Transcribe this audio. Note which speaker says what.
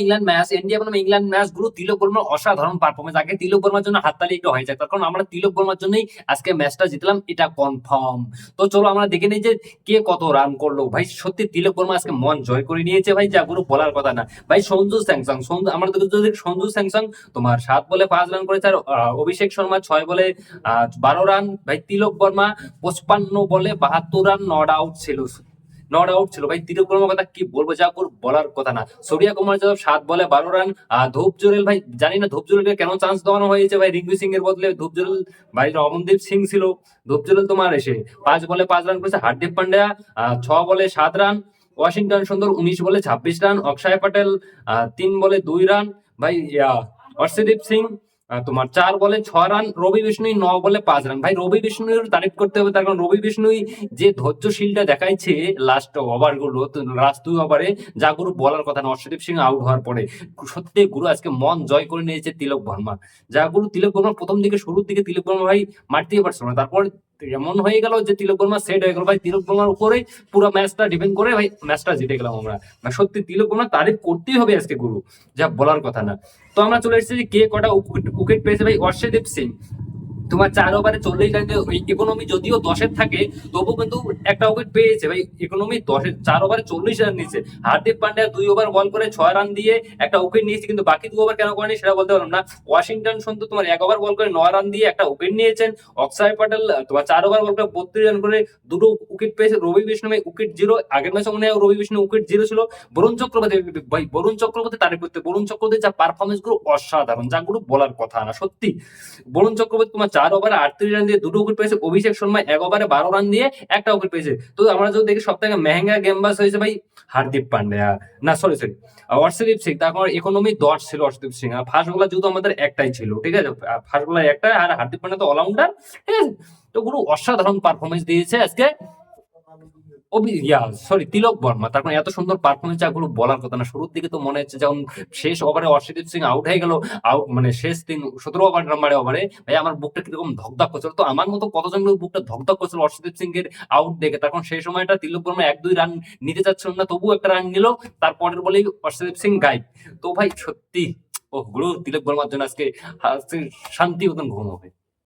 Speaker 1: England match, India বনাম England match গুলো তিলক বর্মার অসাধারণ পারফরমেন্স। আগে তিলক বর্মার জন্য হাততালি একটু হয়ে যায়, তার কারণ আমরা তিলক বর্মার জন্যই আজকে ম্যাচটা জিতলাম, এটা কনফার্ম। তো চলো আমরা দেখে নিই যে কে কত রান করলো। ভাই সত্যি তিলক বর্মা আজকে মন জয় করে নিয়েছে ভাই, যা গুলো বলার কথা না। ভাই সঞ্জু স্যামসং, আমরা যদি সঞ্জু স্যামসং তোমার 7 বলে 5 রান করেছে, আর অভিষেক শর্মা 6 বলে 12 রান। ভাই তিলক বর্মা 55 বলে 72 রান নট আউট ছিল ভাই। তিলক বর্মার কথা কি বলবো, যা বলার কথা না। সূর্য কুমার যাদব 7 বলে 12 রান। ধূপ জুরেল ভাই, জানি না ধূপ জুরেলকে কেন চান্স দেওয়ানো হয়েছে ভাই, রিঙ্কু সিং এর বদলে ধূপ জুরেল ভাই, রমনদীপ সিং ছিল। ধূপ জুরেল তোমার এসে 5 বলে 5 রান করেছে। হার্দিক পান্ডিয়া 6 বলে 7 রান। ওয়াশিংটন সুন্দর 19 বলে 26 রান। অক্ষয় প্যাটেল 3 বলে 2 রান। ভাই অর্শদীপ সিং তোমার 4 বলে 6 রান। রবি বিষ্ণুই 9 বলে 5 রান। ভাই রবি বিষ্ণুর তারিফ করতে হবে, তার কারণ রবি বিষ্ণুই যে ধৈর্যশীলটা দেখাইছে লাস্ট ওভার গুলো, লাস্ট 2 ওভারে, যা গুরু বলার কথা না। অর্শদীপ সিং আউট হওয়ার পরে সত্যি গুরু আজকে মন জয় করে নিয়েছে তিলক বর্মা। যা গুরু তিলক বর্মা প্রথম দিকে, শুরুর দিকে তিলক বর্মা ভাই মারতেই পারছিল না, তারপর এমন হয়ে গেল যে তিলক বর্মা সেট হয়ে গেল ভাই। তিলক বর্মার উপরেই পুরো ম্যাচটা ডিপেন্ড করে ভাই ম্যাচটা জিতে গেলাম আমরা। ভাই সত্যি তিলক বর্মা তারিফ করতেই হবে আজকে গুরু, যা বলার কথা না। তো আমরা চলে এসেছি কে কটা উইকেট পেয়েছে ভাই। অর্শদীপ সিং তোমার 4 ওভারে 40 রান। ইকোনমি যদিও 10-এর থাকে, তবু কিন্তু একটা উইকেট পেয়েছে ভাই। ইকোনমি 10-এর 4 ওভারে 40 রান নিয়েছে। হার্দিক পান্ডিয়া 2 ওভার বল করে 6 রান দিয়ে একটা উইকেট নিয়েছে, কিন্তু বাকি 2 ওভার কেন করেনি সেটা বলতে পারলাম না। ওয়াশিংটন সুন্দর তোমার 1 ওভার বল করে 9 রান দিয়ে একটা উইকেট নিয়েছেন। অক্ষয় প্যাটেল তোমার 4 ওভার বল করে 32 রান করে দুটো উইকেট পেয়েছে। রবি বিষ্ণু ভাই উইকেট জিরো। আগের ম্যাচে মনে হয় রবি বিষ্ণু উইকেট জিরো ছিল। বরুণ চক্রবর্তী ভাই, বরুণ চক্রবর্তী তারিফ করতে, বরুণ চক্রবর্তী যা পারফরমেন্স গুলো অসাধারণ, যা গুলো বলার কথা না সত্যি। বরুণ চক্রবর্তী তোমার 4 ওভারে 38 রান দিয়ে দুটো উইকেট পেয়েছে। অভিষেক শর্মা 1 ওভারে 12 রান দিয়ে একটা উইকেট পেয়েছে। তো আমরা যদি দেখি সব থেকে মেহেঙ্গা গেমবাজ হয়েছে ভাই হার্দিক পান্ডিয়া, না সরি অর্শদীপ সিং। তারপর ইকোনমি 10 ছিল অর্শদীপ সিং। আর ফার্স্ট বোলার যেহেতু আমাদের একটাই ছিল, ঠিক আছে, ফার্স্ট বোলার একটাই, আর হার্দিক পান্ডিয়া তো অলরাউন্ডার, ঠিক আছে। তো গুলো অসাধারণ পারফরমেন্স দিয়েছে আজকে তিলক বর্মা। তার মানে এত সুন্দর পারফরমেন্স, যা গুলো বলার কথা না। শুরুর দিকে তো মনে হচ্ছে যখন শেষ ওভারে অর্শদীপ সিং আউট হয়ে গেল, আউট মানে শেষ 17 ওভার নাম্বারে ওভারে, ভাই আমার বুকটা কিরকম ধকধক করছিল। তো আমার মতো কতজন লোক বুকটা ধকধক করছিল অর্শদীপ সিং এর আউট দেখে। তখন সেই সময়টা তিলক বর্মা 1-2 রান নিতে চাচ্ছিল না, তবুও একটা রান নিল। তারপরের বলেই অর্শদীপ সিং গাইব। তো ভাই সত্যি গুরু তিলক বর্মার জন্য আজকে শান্তি মতন ঘুম হবে।